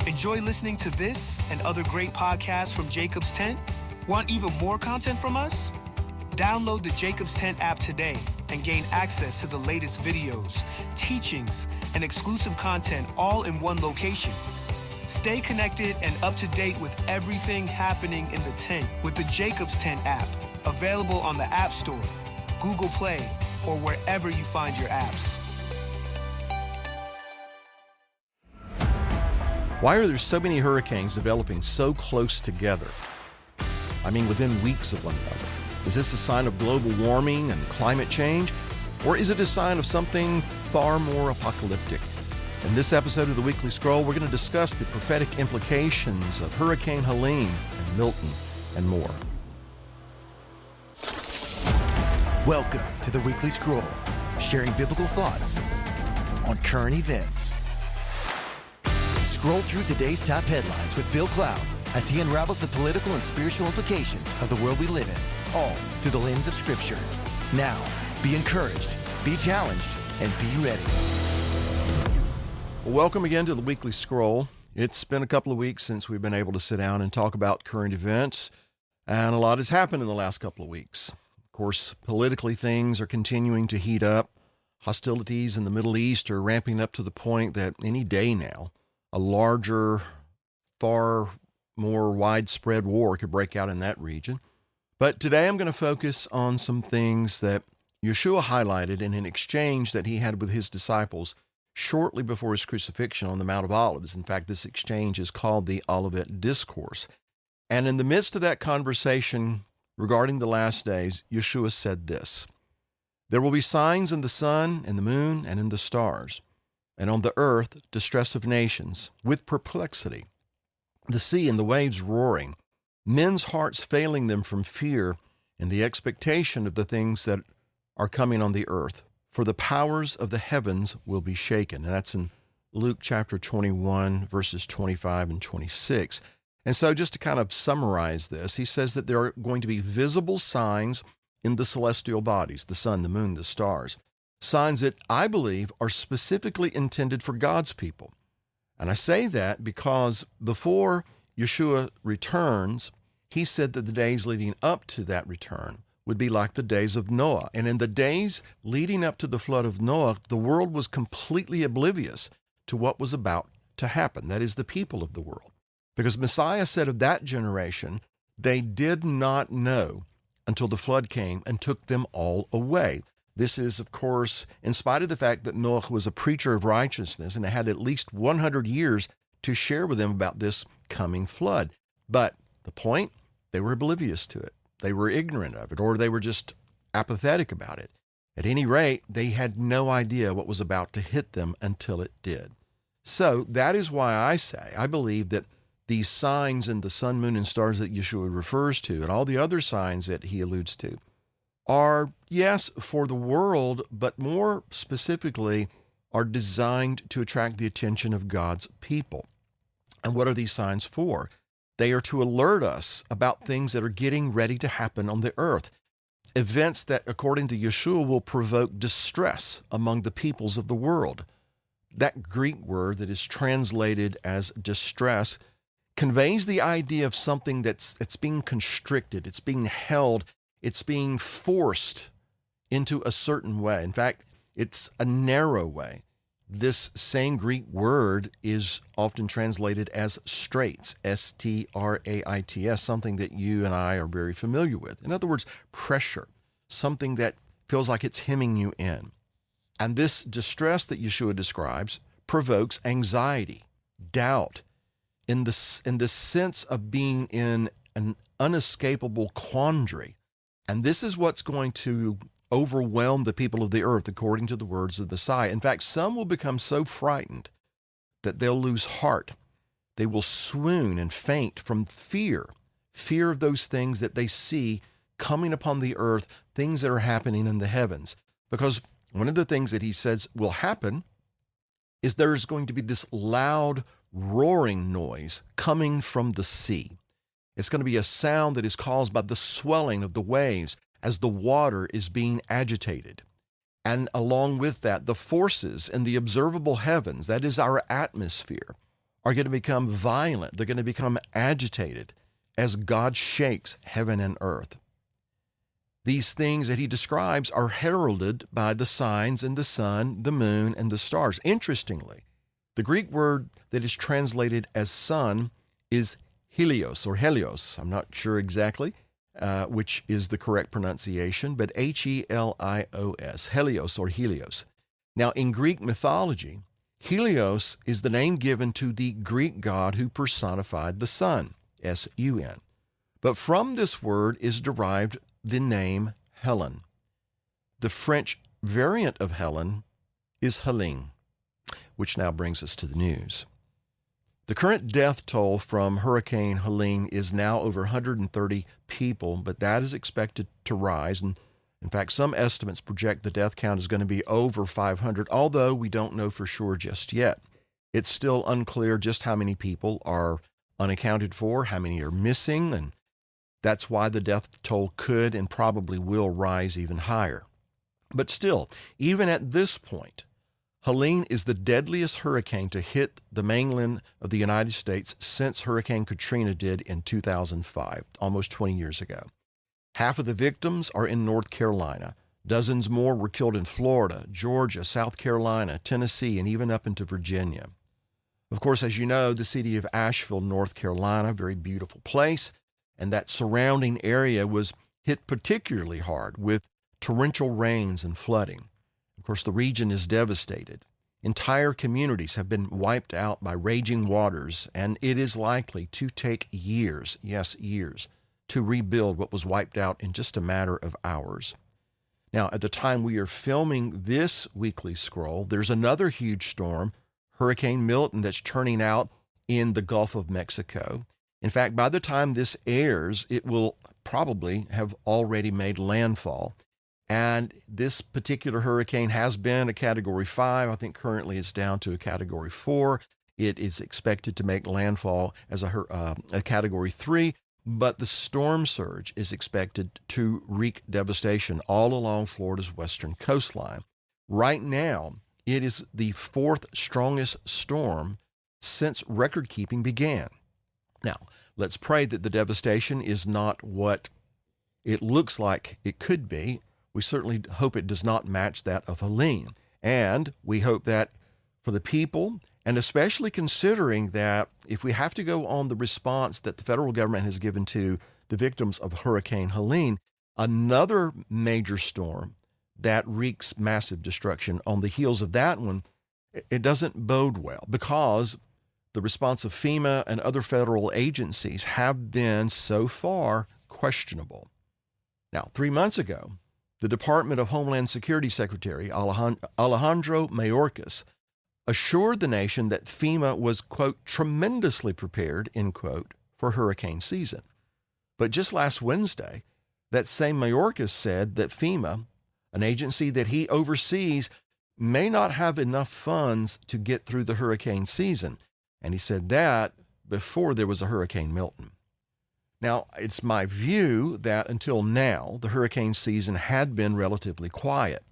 Enjoy listening to this and other great podcasts from Jacob's Tent? Want even more content from us? Download the Jacob's Tent app today and gain access to the latest videos, teachings, and exclusive content all in one location. Stay connected and up to date with everything happening in the tent with the Jacob's Tent app, available on the App Store, Google Play, or wherever you find your apps. Why are there so many hurricanes developing so close together? I mean, within weeks of one another. Is this a sign of global warming and climate change? Or is it a sign of something far more apocalyptic? In this episode of the Weekly Scroll, we're going to discuss the prophetic implications of Hurricane Helene and Milton and more. Welcome to the Weekly Scroll, sharing biblical thoughts on current events. Scroll through today's top headlines with Bill Cloud as he unravels the political and spiritual implications of the world we live in, all through the lens of Scripture. Now, be encouraged, be challenged, and be ready. Welcome again to the Weekly Scroll. It's been a couple of weeks since we've been able to sit down and talk about current events, and a lot has happened in the last couple of weeks. Of course, politically, things are continuing to heat up. Hostilities in the Middle East are ramping up to the point that any day now, a larger, far more widespread war could break out in that region. But today I'm going to focus on some things that Yeshua highlighted in an exchange that he had with his disciples shortly before his crucifixion on the Mount of Olives. In fact, this exchange is called the Olivet Discourse. And in the midst of that conversation regarding the last days, Yeshua said this: "There will be signs in the sun and the moon and in the stars, and on the earth distress of nations, with perplexity, the sea and the waves roaring, men's hearts failing them from fear and the expectation of the things that are coming on the earth. For the powers of the heavens will be shaken." And that's in Luke chapter 21, verses 25 and 26. And so just to kind of summarize this, he says that there are going to be visible signs in the celestial bodies, the sun, the moon, the stars. Signs that I believe are specifically intended for God's people. And I say that because before Yeshua returns, he said that the days leading up to that return would be like the days of Noah. And in the days leading up to the flood of Noah, the world was completely oblivious to what was about to happen. That is, the people of the world. Because Messiah said of that generation, they did not know until the flood came and took them all away. This is, of course, in spite of the fact that Noah was a preacher of righteousness and had at least 100 years to share with them about this coming flood. But the point, they were oblivious to it. They were ignorant of it, or they were just apathetic about it. At any rate, they had no idea what was about to hit them until it did. So that is why I say, I believe that these signs in the sun, moon, and stars that Yeshua refers to, and all the other signs that he alludes to, are, yes, for the world, but more specifically, are designed to attract the attention of God's people. And what are these signs for? They are to alert us about things that are getting ready to happen on the earth. Events that, according to Yeshua, will provoke distress among the peoples of the world. That Greek word that is translated as distress conveys the idea of something that's being constricted, it's being held, it's being forced into a certain way. In fact, it's a narrow way. This same Greek word is often translated as straits, S-T-R-A-I-T-S, something that you and I are very familiar with. In other words, pressure, something that feels like it's hemming you in. And this distress that Yeshua describes provokes anxiety, doubt, in the sense of being in an unescapable quandary. And this is what's going to overwhelm the people of the earth, according to the words of the Messiah. In fact, some will become so frightened that they'll lose heart. They will swoon and faint from fear of those things that they see coming upon the earth, things that are happening in the heavens. Because one of the things that he says will happen is there is going to be this loud roaring noise coming from the sea. It's going to be a sound that is caused by the swelling of the waves as the water is being agitated. And along with that, the forces in the observable heavens, that is our atmosphere, are going to become violent. They're going to become agitated as God shakes heaven and earth. These things that he describes are heralded by the signs in the sun, the moon, and the stars. Interestingly, the Greek word that is translated as sun is helios or helios. I'm not sure exactly which is the correct pronunciation, but Helios, helios or helios. Now, in Greek mythology, Helios is the name given to the Greek god who personified the sun, S-U-N. But from this word is derived the name Helen. The French variant of Helen is Helene, which now brings us to the news. The current death toll from Hurricane Helene is now over 130 people, but that is expected to rise. And in fact, some estimates project the death count is going to be over 500, although we don't know for sure just yet. It's still unclear just how many people are unaccounted for, how many are missing, and that's why the death toll could and probably will rise even higher. But still, even at this point, Helene is the deadliest hurricane to hit the mainland of the United States since Hurricane Katrina did in 2005, almost 20 years ago. Half of the victims are in North Carolina. Dozens more were killed in Florida, Georgia, South Carolina, Tennessee, and even up into Virginia. Of course, as you know, the city of Asheville, North Carolina, a very beautiful place, and that surrounding area was hit particularly hard with torrential rains and flooding. Of course, the region is devastated. Entire communities have been wiped out by raging waters, and it is likely to take years, yes, years, to rebuild what was wiped out in just a matter of hours. Now, at the time we are filming this weekly scroll, there's another huge storm, Hurricane Milton, that's turning out in the Gulf of Mexico. In fact, by the time this airs, it will probably have already made landfall. And this particular hurricane has been a Category 5. I think currently it's down to a Category 4. It is expected to make landfall as a Category 3, but the storm surge is expected to wreak devastation all along Florida's western coastline. Right now, it is the fourth strongest storm since record keeping began. Now, let's pray that the devastation is not what it looks like it could be. We certainly hope it does not match that of Helene. And we hope that for the people, and especially considering that if we have to go on the response that the federal government has given to the victims of Hurricane Helene, another major storm that wreaks massive destruction on the heels of that one, it doesn't bode well because the response of FEMA and other federal agencies have been so far questionable. Now, 3 months ago, the Department of Homeland Security Secretary Alejandro Mayorkas assured the nation that FEMA was, quote, tremendously prepared, end quote, for hurricane season. But just last Wednesday, that same Mayorkas said that FEMA, an agency that he oversees, may not have enough funds to get through the hurricane season. And he said that before there was a Hurricane Milton. Now, it's my view that until now, the hurricane season had been relatively quiet.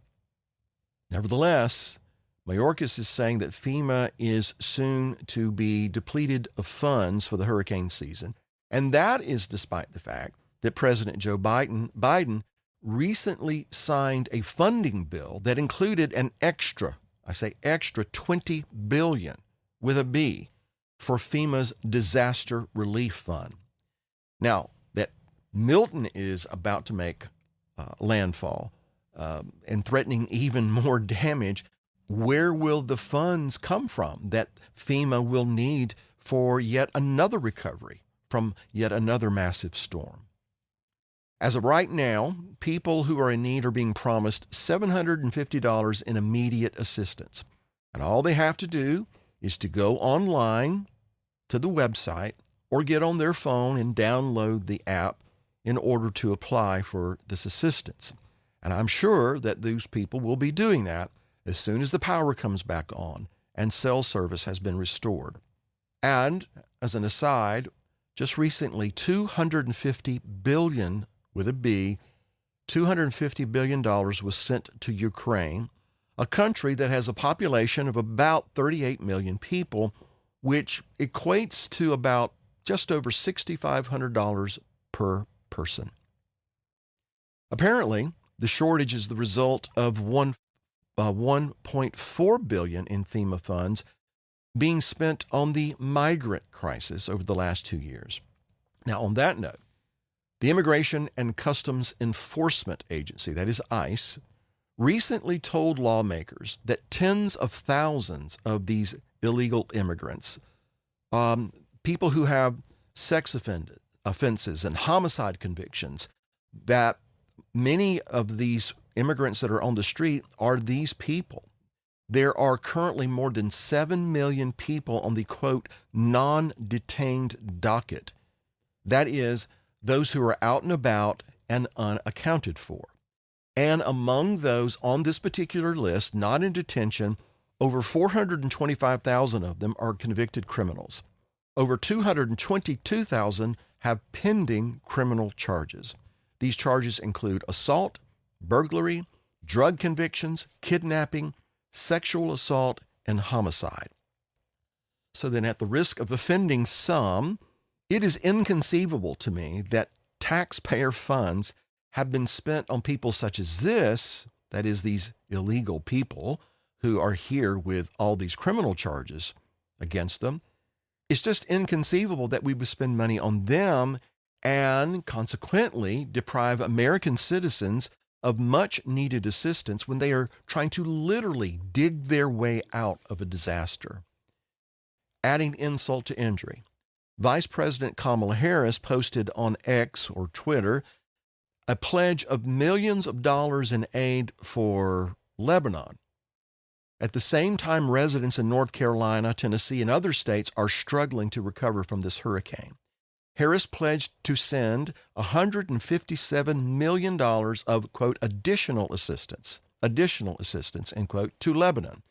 Nevertheless, Mayorkas is saying that FEMA is soon to be depleted of funds for the hurricane season, and that is despite the fact that President Joe Biden recently signed a funding bill that included an extra, I say extra, $20 billion with a B for FEMA's Disaster Relief Fund. Now, that Milton is about to make landfall and threatening even more damage, where will the funds come from that FEMA will need for yet another recovery from yet another massive storm? As of right now, people who are in need are being promised $750 in immediate assistance. And all they have to do is to go online to the website or get on their phone and download the app in order to apply for this assistance. And I'm sure that those people will be doing that as soon as the power comes back on and cell service has been restored. And as an aside, just recently, $250 billion with a B, $250 billion was sent to Ukraine, a country that has a population of about 38 million people, which equates to about just over $6,500 per person. Apparently, the shortage is the result of $1.4 billion in FEMA funds being spent on the migrant crisis over the last 2 years. Now, on that note, the Immigration and Customs Enforcement Agency, that is ICE, recently told lawmakers that tens of thousands of these illegal immigrants, people who have sex offenses and homicide convictions, that many of these immigrants that are on the street are these people. There are currently more than 7 million people on the, quote, non-detained docket. That is, those who are out and about and unaccounted for. And among those on this particular list, not in detention, over 425,000 of them are convicted criminals. Over 222,000 have pending criminal charges. These charges include assault, burglary, drug convictions, kidnapping, sexual assault, and homicide. So then, at the risk of offending some, it is inconceivable to me that taxpayer funds have been spent on people such as this, that is, these illegal people who are here with all these criminal charges against them. It's just inconceivable that we would spend money on them and consequently deprive American citizens of much needed assistance when they are trying to literally dig their way out of a disaster. Adding insult to injury, Vice President Kamala Harris posted on X or Twitter a pledge of millions of dollars in aid for Lebanon. At the same time, residents in North Carolina, Tennessee, and other states are struggling to recover from this hurricane. Harris pledged to send $157 million of, quote, additional assistance, end quote, to Lebanon,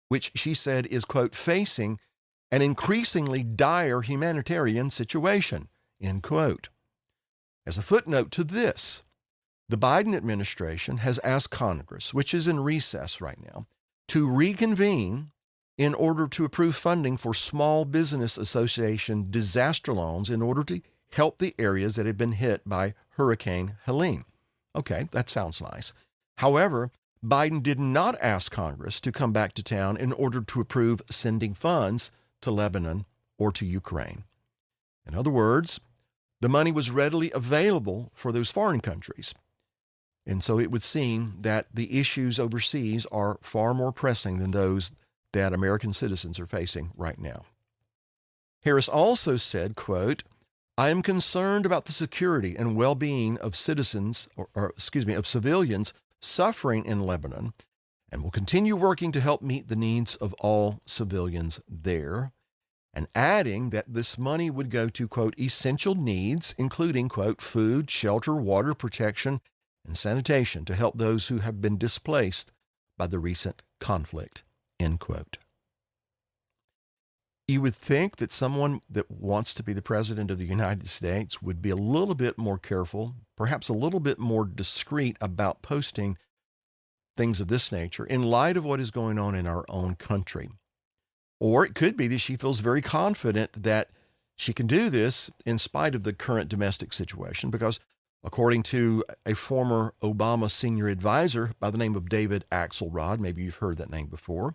which she said is, quote, facing an increasingly dire humanitarian situation, end quote. As a footnote to this, the Biden administration has asked Congress, which is in recess right now, to reconvene in order to approve funding for Small Business Association disaster loans in order to help the areas that have been hit by Hurricane Helene. Okay, that sounds nice. However, Biden did not ask Congress to come back to town in order to approve sending funds to Lebanon or to Ukraine. In other words, the money was readily available for those foreign countries. And so it would seem that the issues overseas are far more pressing than those that American citizens are facing right now. Harris also said, quote, I am concerned about the security and well-being of citizens, of civilians suffering in Lebanon, and will continue working to help meet the needs of all civilians there, and adding that this money would go to, quote, essential needs, including, quote, food, shelter, water protection, and sanitation to help those who have been displaced by the recent conflict, end quote. You would think that someone that wants to be the president of the United States would be a little bit more careful, perhaps a little bit more discreet about posting things of this nature in light of what is going on in our own country. Or it could be that she feels very confident that she can do this in spite of the current domestic situation, because according to a former Obama senior advisor by the name of David Axelrod, maybe you've heard that name before,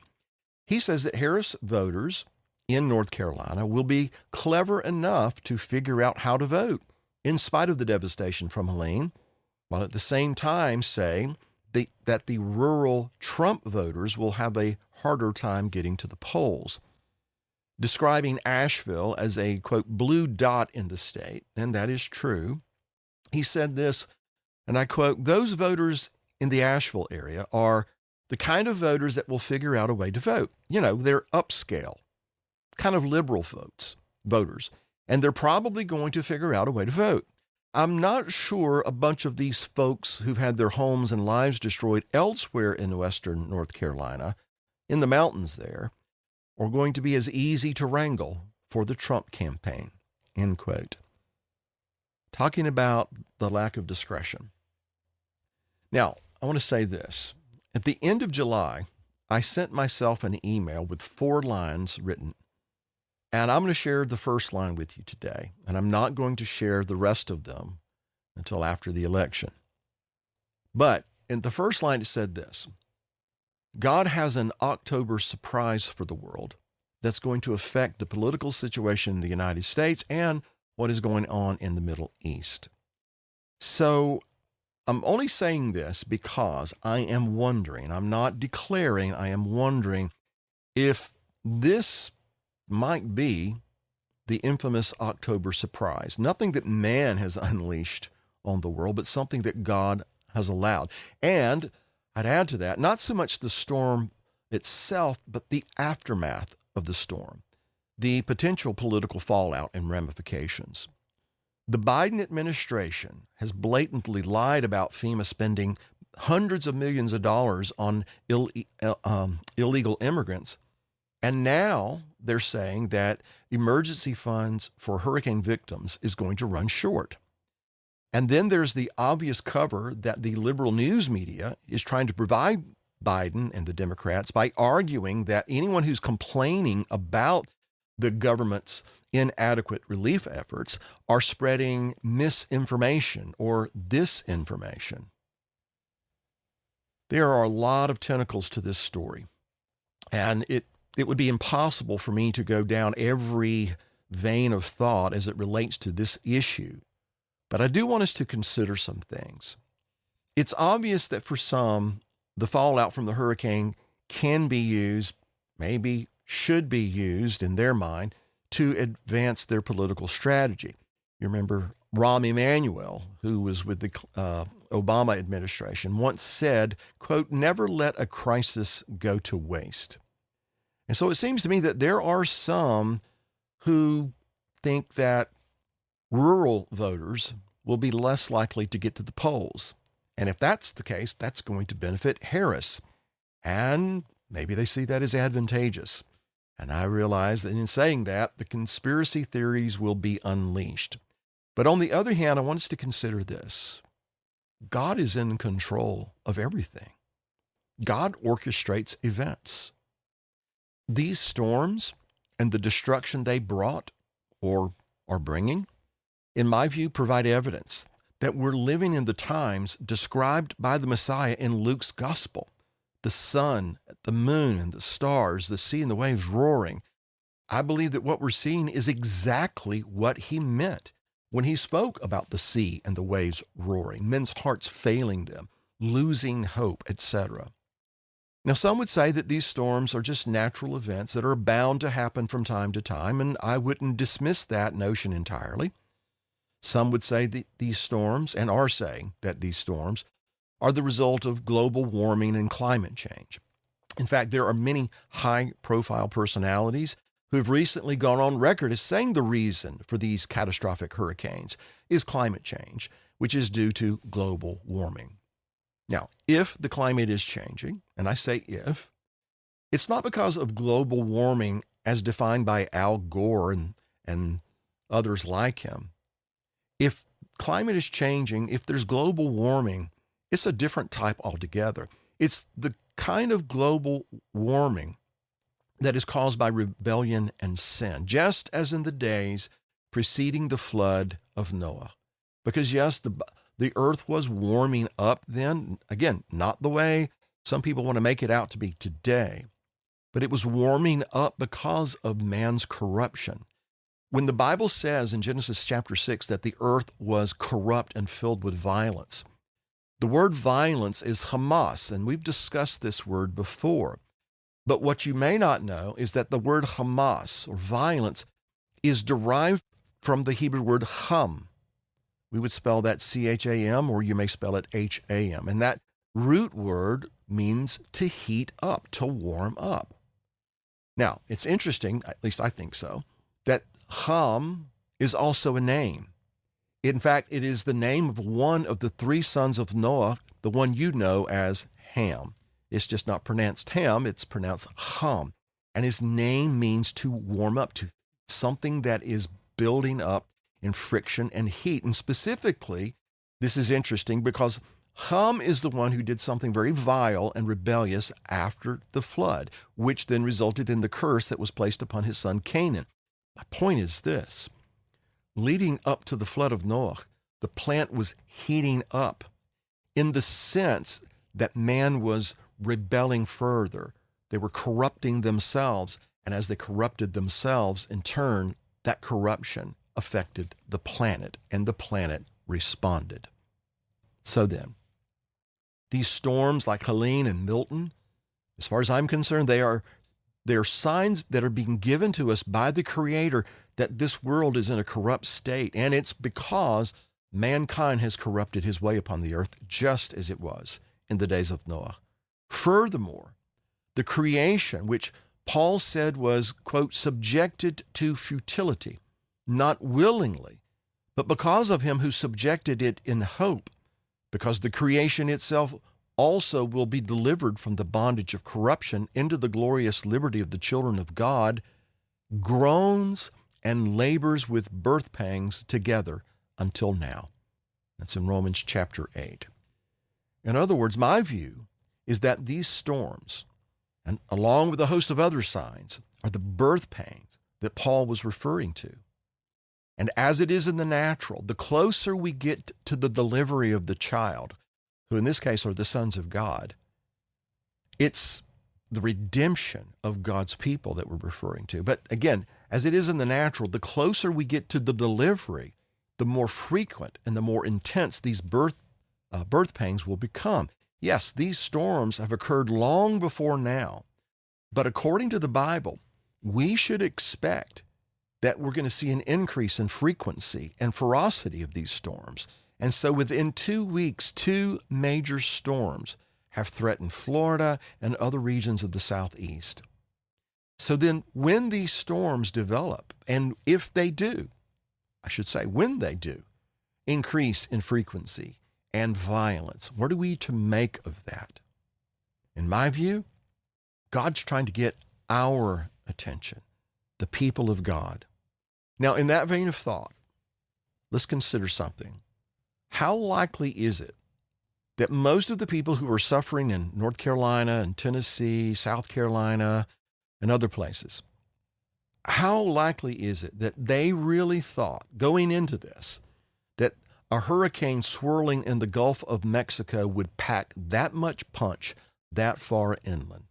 he says that Harris voters in North Carolina will be clever enough to figure out how to vote in spite of the devastation from Helene, while at the same time saying that the rural Trump voters will have a harder time getting to the polls. Describing Asheville as a, quote, blue dot in the state, and that is true, he said this, and I quote, those voters in the Asheville area are the kind of voters that will figure out a way to vote. You know, they're upscale, kind of liberal voters, and they're probably going to figure out a way to vote. I'm not sure a bunch of these folks who've had their homes and lives destroyed elsewhere in western North Carolina, in the mountains there, are going to be as easy to wrangle for the Trump campaign, end quote. Talking about the lack of discretion. Now, I want to say this. At the end of July, I sent myself an email with 4 lines written. And I'm going to share the first line with you today, and I'm not going to share the rest of them until after the election. But in the first line, it said this: God has an October surprise for the world that's going to affect the political situation in the United States and what is going on in the Middle East. So I'm only saying this because I am wondering, I'm not declaring, I am wondering if this might be the infamous October surprise. Nothing that man has unleashed on the world, but something that God has allowed. And I'd add to that, not so much the storm itself, but the aftermath of the storm, the potential political fallout and ramifications. The Biden administration has blatantly lied about FEMA spending hundreds of millions of dollars on illegal immigrants. And now they're saying that emergency funds for hurricane victims is going to run short. And then there's the obvious cover that the liberal news media is trying to provide Biden and the Democrats by arguing that anyone who's complaining about the government's inadequate relief efforts are spreading misinformation or disinformation. There are a lot of tentacles to this story, and it would be impossible for me to go down every vein of thought as it relates to this issue. But I do want us to consider some things. It's obvious that for some, the fallout from the hurricane can be used, maybe should be used in their mind, to advance their political strategy. You remember Rahm Emanuel, who was with the Obama administration, once said, quote, "Never let a crisis go to waste." And so it seems to me that there are some who think that rural voters will be less likely to get to the polls. And if that's the case, that's going to benefit Harris. And maybe they see that as advantageous. And I realize that in saying that, the conspiracy theories will be unleashed. But on the other hand, I want us to consider this. God is in control of everything. God orchestrates events. These storms and the destruction they brought or are bringing, in my view, provide evidence that we're living in the times described by the Messiah in Luke's gospel. The sun, the moon, and the stars, the sea and the waves roaring. I believe that what we're seeing is exactly what he meant when he spoke about the sea and the waves roaring, men's hearts failing them, losing hope, etc. Now, some would say that these storms are just natural events that are bound to happen from time to time, and I wouldn't dismiss that notion entirely. Some would say that these storms, and are saying that these storms, are the result of global warming and climate change. In fact, there are many high-profile personalities who have recently gone on record as saying the reason for these catastrophic hurricanes is climate change, which is due to global warming. Now, if the climate is changing, and I say if, it's not because of global warming as defined by Al Gore and others like him. If climate is changing, if there's global warming, it's a different type altogether. It's the kind of global warming that is caused by rebellion and sin, just as in the days preceding the flood of Noah. Because yes, the earth was warming up then. Again, not the way some people want to make it out to be today, but it was warming up because of man's corruption. When the Bible says in Genesis chapter 6 that the earth was corrupt and filled with violence, the word violence is Hamas, and we've discussed this word before. But what you may not know is that the word Hamas, or violence, is derived from the Hebrew word Ham. We would spell that C-H-A-M, or you may spell it H-A-M. And that root word means to heat up, to warm up. Now, it's interesting, at least I think so, that Ham is also a name. In fact, it is the name of one of the three sons of Noah, the one you know as Ham. It's just not pronounced Ham, it's pronounced Ham. And his name means to warm up, to something that is building up in friction and heat. And specifically, this is interesting because Ham is the one who did something very vile and rebellious after the flood, which then resulted in the curse that was placed upon his son Canaan. My point is this. Leading up to the flood of Noah, the planet was heating up in the sense that man was rebelling further. They were corrupting themselves, and as they corrupted themselves, in turn, that corruption affected the planet, and the planet responded. So then, these storms like Helene and Milton, as far as I'm concerned, they are signs that are being given to us by the Creator that this world is in a corrupt state, and it's because mankind has corrupted his way upon the earth, just as it was in the days of Noah. Furthermore, the creation, which Paul said was, quote, subjected to futility, not willingly, but because of him who subjected it in hope, because the creation itself also will be delivered from the bondage of corruption into the glorious liberty of the children of God, groans and labors with birth pangs together until now. That's in Romans chapter 8. In other words, my view is that these storms, and along with a host of other signs, are the birth pangs that Paul was referring to. And as it is in the natural, the closer we get to the delivery of the child, who in this case are the sons of God, it's the redemption of God's people that we're referring to. But again, as it is in the natural, the closer we get to the delivery, the more frequent and the more intense these birth pangs will become. Yes, these storms have occurred long before now, but according to the Bible, we should expect that we're going to see an increase in frequency and ferocity of these storms. And so within 2 weeks, 2 major storms have threatened Florida and other regions of the Southeast. So then when these storms develop, and if they do, I should say when they do, increase in frequency and violence, what are we to make of that? In my view, God's trying to get our attention, the people of God. Now, in that vein of thought, let's consider something. How likely is it that most of the people who are suffering in North Carolina and Tennessee, South Carolina, and other places, how likely is it that they really thought going into this that a hurricane swirling in the Gulf of Mexico would pack that much punch that far inland?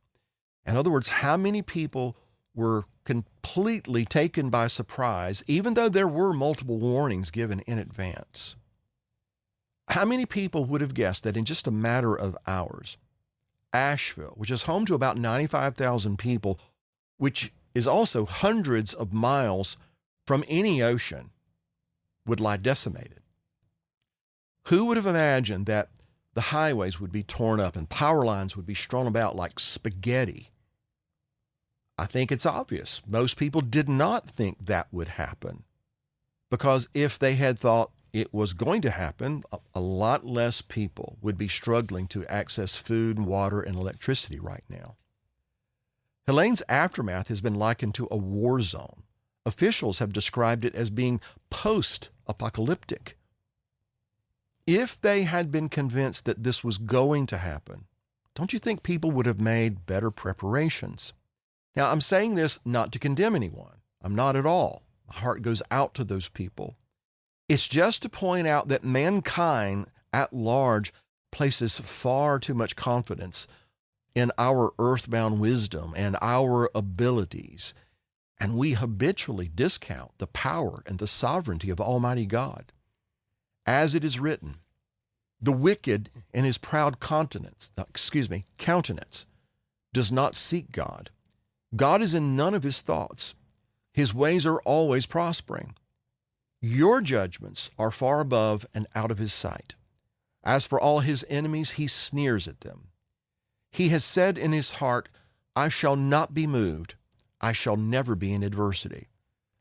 In other words, how many people were completely taken by surprise, even though there were multiple warnings given in advance? How many people would have guessed that in just a matter of hours, Asheville, which is home to about 95,000 people, which is also hundreds of miles from any ocean, would lie decimated? Who would have imagined that the highways would be torn up and power lines would be strewn about like spaghetti? I think it's obvious. Most people did not think that would happen, because if they had thought it was going to happen, a lot less people would be struggling to access food, water, and electricity right now. Helene's aftermath has been likened to a war zone. Officials have described it as being post-apocalyptic. If they had been convinced that this was going to happen, don't you think people would have made better preparations? Now, I'm saying this not to condemn anyone. I'm not at all. My heart goes out to those people. It's just to point out that mankind at large places far too much confidence in our earthbound wisdom and our abilities, and we habitually discount the power and the sovereignty of Almighty God. As it is written, the wicked in his proud countenance does not seek God. God is in none of his thoughts. His ways are always prospering. Your judgments are far above and out of his sight. As for all his enemies, he sneers at them. He has said in his heart, I shall not be moved. I shall never be in adversity.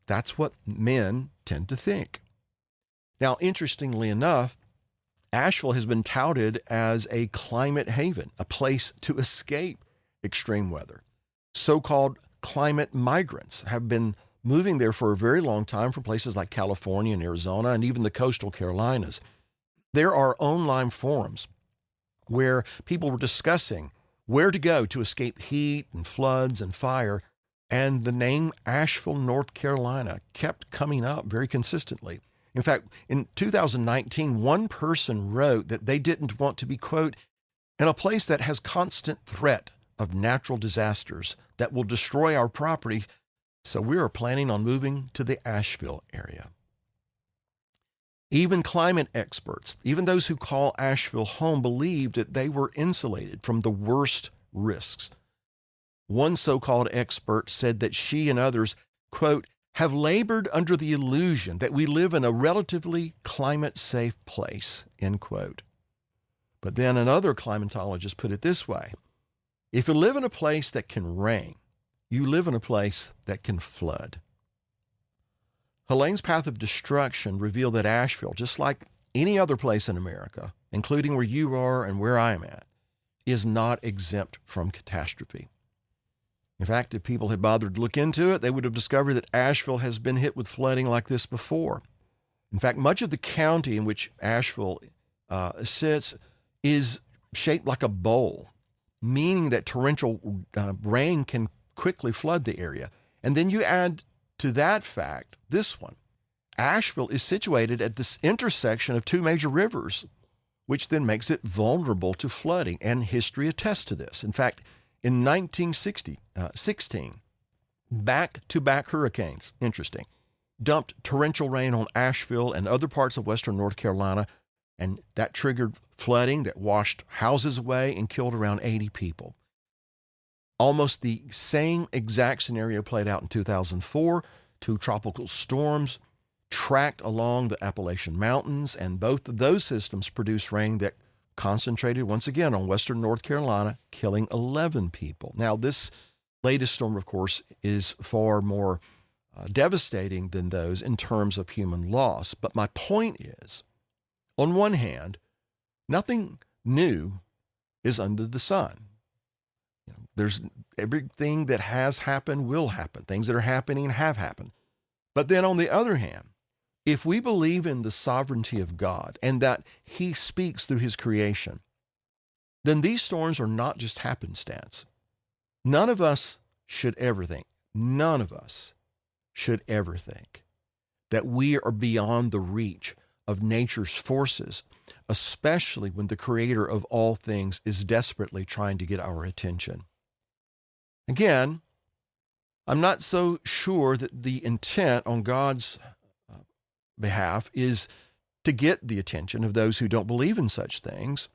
That's what men tend to think. Now, interestingly enough, Asheville has been touted as a climate haven, a place to escape extreme weather. So-called climate migrants have been moving there for a very long time from places like California and Arizona and even the coastal Carolinas. There are online forums where people were discussing where to go to escape heat and floods and fire And the name Asheville, North Carolina kept coming up very consistently. In fact, in 2019, one person wrote that they didn't want to be, quote, in a place that has constant threat of natural disasters that will destroy our property, so we are planning on moving to the Asheville area. Even climate experts, even those who call Asheville home, believed that they were insulated from the worst risks. One so-called expert said that she and others, quote, have labored under the illusion that we live in a relatively climate-safe place, end quote. But then another climatologist put it this way: if you live in a place that can rain, you live in a place that can flood. Helene's path of destruction revealed that Asheville, just like any other place in America, including where you are and where I am at, is not exempt from catastrophe. In fact, if people had bothered to look into it, they would have discovered that Asheville has been hit with flooding like this before. In fact, much of the county in which Asheville sits is shaped like a bowl, meaning that torrential rain can quickly flood the area. And then you add to that fact this one: Asheville is situated at this intersection of two major rivers, which then makes it vulnerable to flooding, and history attests to this. In fact, in 1916, back-to-back hurricanes, interesting, dumped torrential rain on Asheville and other parts of western North Carolina, and that triggered flooding that washed houses away and killed around 80 people. Almost the same exact scenario played out in 2004. Two tropical storms tracked along the Appalachian Mountains, and both of those systems produced rain that concentrated once again on western North Carolina, killing 11 people. Now, this latest storm, of course, is far more devastating than those in terms of human loss. But my point is, on one hand, nothing new is under the sun. There's everything that has happened will happen. Things that are happening have happened. But then on the other hand, if we believe in the sovereignty of God and that He speaks through His creation, then these storms are not just happenstance. None of us should ever think that we are beyond the reach of nature's forces, especially when the Creator of all things is desperately trying to get our attention. Again, I'm not so sure that the intent on God's behalf is to get the attention of those who don't believe in such things.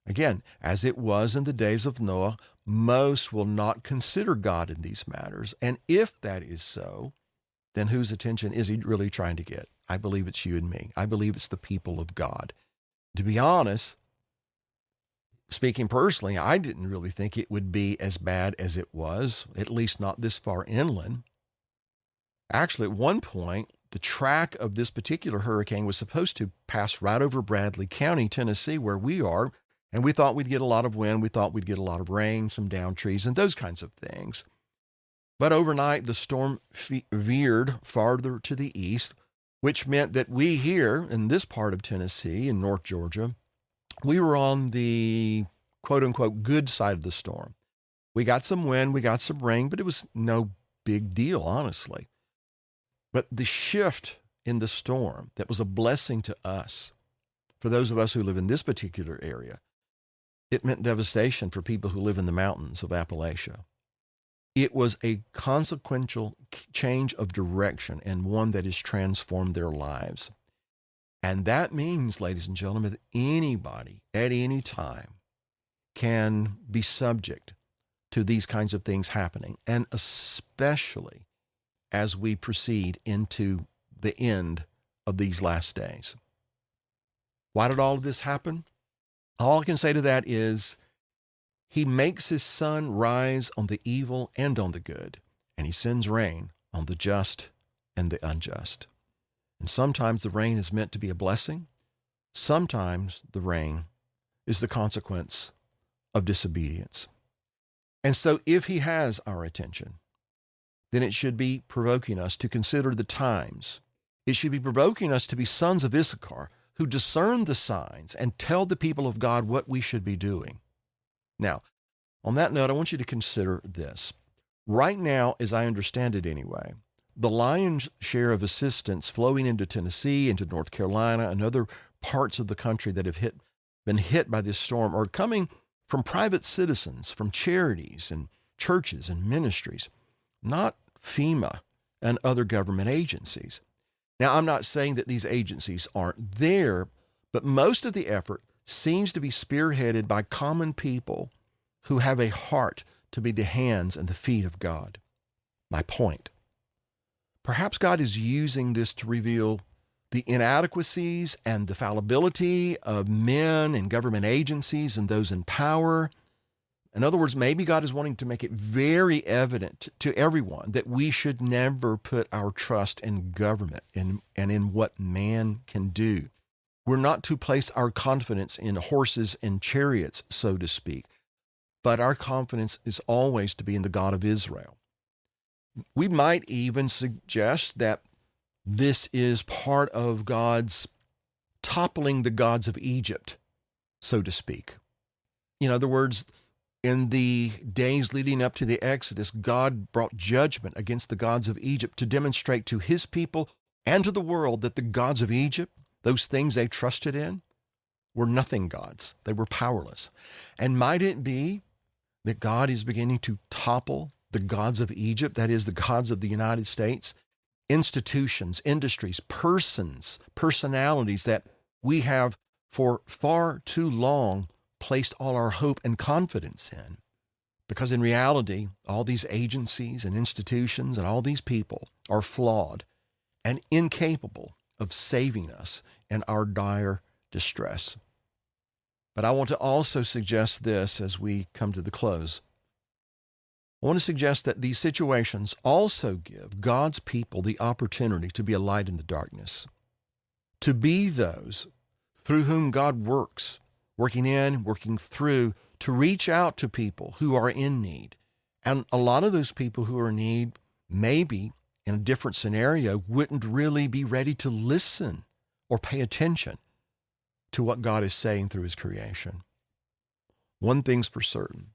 Again, as it was in the days of Noah, most will not consider God in these matters. And if that is so, then whose attention is He really trying to get? I believe it's you and me. I believe it's the people of God. To be honest, speaking personally, I didn't really think it would be as bad as it was, at least not this far inland. Actually, at one point, the track of this particular hurricane was supposed to pass right over Bradley County, Tennessee, where we are, and we thought we'd get a lot of wind, we thought we'd get a lot of rain, some downed trees, and those kinds of things. But overnight, the storm veered farther to the east, which meant that we here in this part of Tennessee, in North Georgia, we were on the quote-unquote good side of the storm. We got some wind, we got some rain, but it was no big deal, honestly. But the shift in the storm that was a blessing to us, for those of us who live in this particular area, it meant devastation for people who live in the mountains of Appalachia. It was a consequential change of direction and one that has transformed their lives. And that means, ladies and gentlemen, that anybody at any time can be subject to these kinds of things happening, and especially as we proceed into the end of these last days. Why did all of this happen? All I can say to that is He makes His sun rise on the evil and on the good, and He sends rain on the just and the unjust. And sometimes the rain is meant to be a blessing. Sometimes the rain is the consequence of disobedience. And so if He has our attention, then it should be provoking us to consider the times. It should be provoking us to be sons of Issachar who discern the signs and tell the people of God what we should be doing. Now, on that note, I want you to consider this. Right now, as I understand it anyway, the lion's share of assistance flowing into Tennessee, into North Carolina, and other parts of the country that have been hit by this storm are coming from private citizens, from charities and churches and ministries, not FEMA and other government agencies. Now, I'm not saying that these agencies aren't there, but most of the effort seems to be spearheaded by common people who have a heart to be the hands and the feet of God. My point. Perhaps God is using this to reveal the inadequacies and the fallibility of men and government agencies and those in power. In other words, maybe God is wanting to make it very evident to everyone that we should never put our trust in government and in what man can do. We're not to place our confidence in horses and chariots, so to speak, but our confidence is always to be in the God of Israel. We might even suggest that this is part of God's toppling the gods of Egypt, so to speak. In other words, in the days leading up to the Exodus, God brought judgment against the gods of Egypt to demonstrate to his people and to the world that the gods of Egypt, those things they trusted in, were nothing gods. They were powerless. And might it be that God is beginning to topple the gods of Egypt, that is, the gods of the United States, institutions, industries, persons, personalities that we have for far too long placed all our hope and confidence in? Because in reality, all these agencies and institutions and all these people are flawed and incapable of saving us in our dire distress. But I want to also suggest this as we come to the close. I want to suggest that these situations also give God's people the opportunity to be a light in the darkness, to be those through whom God works, working in, working through, to reach out to people who are in need. And a lot of those people who are in need, maybe in a different scenario, wouldn't really be ready to listen or pay attention to what God is saying through his creation. One thing's for certain.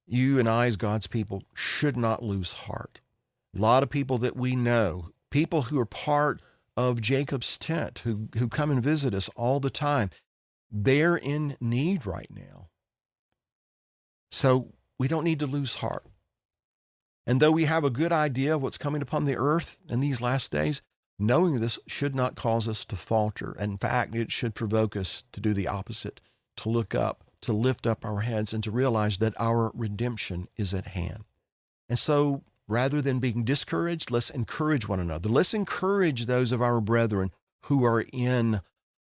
You and I, as God's people, should not lose heart. A lot of people that we know, people who are part of Jacob's tent, who come and visit us all the time, they're in need right now. So we don't need to lose heart. And though we have a good idea of what's coming upon the earth in these last days, knowing this should not cause us to falter. In fact, it should provoke us to do the opposite, to look up, to lift up our heads, and to realize that our redemption is at hand. And so, rather than being discouraged, let's encourage one another. Let's encourage those of our brethren who are in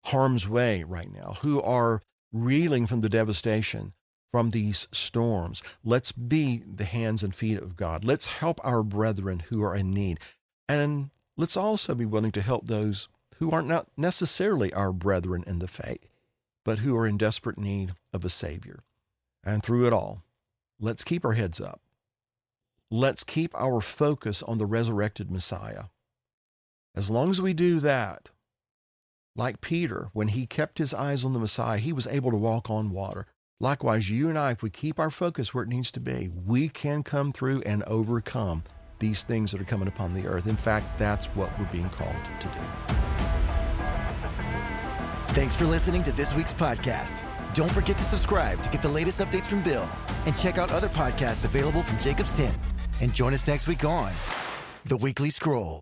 harm's way right now, who are reeling from the devastation from these storms. Let's be the hands and feet of God. Let's help our brethren who are in need. And let's also be willing to help those who are not necessarily our brethren in the faith, but who are in desperate need of a Savior. And through it all, let's keep our heads up. Let's keep our focus on the resurrected Messiah. As long as we do that, like Peter, when he kept his eyes on the Messiah, he was able to walk on water. Likewise, you and I, if we keep our focus where it needs to be, we can come through and overcome these things that are coming upon the earth. In fact, that's what we're being called to do. Thanks for listening to this week's podcast. Don't forget to subscribe to get the latest updates from Bill, and check out other podcasts available from Jacob's Tent. And join us next week on The Weekly Scroll.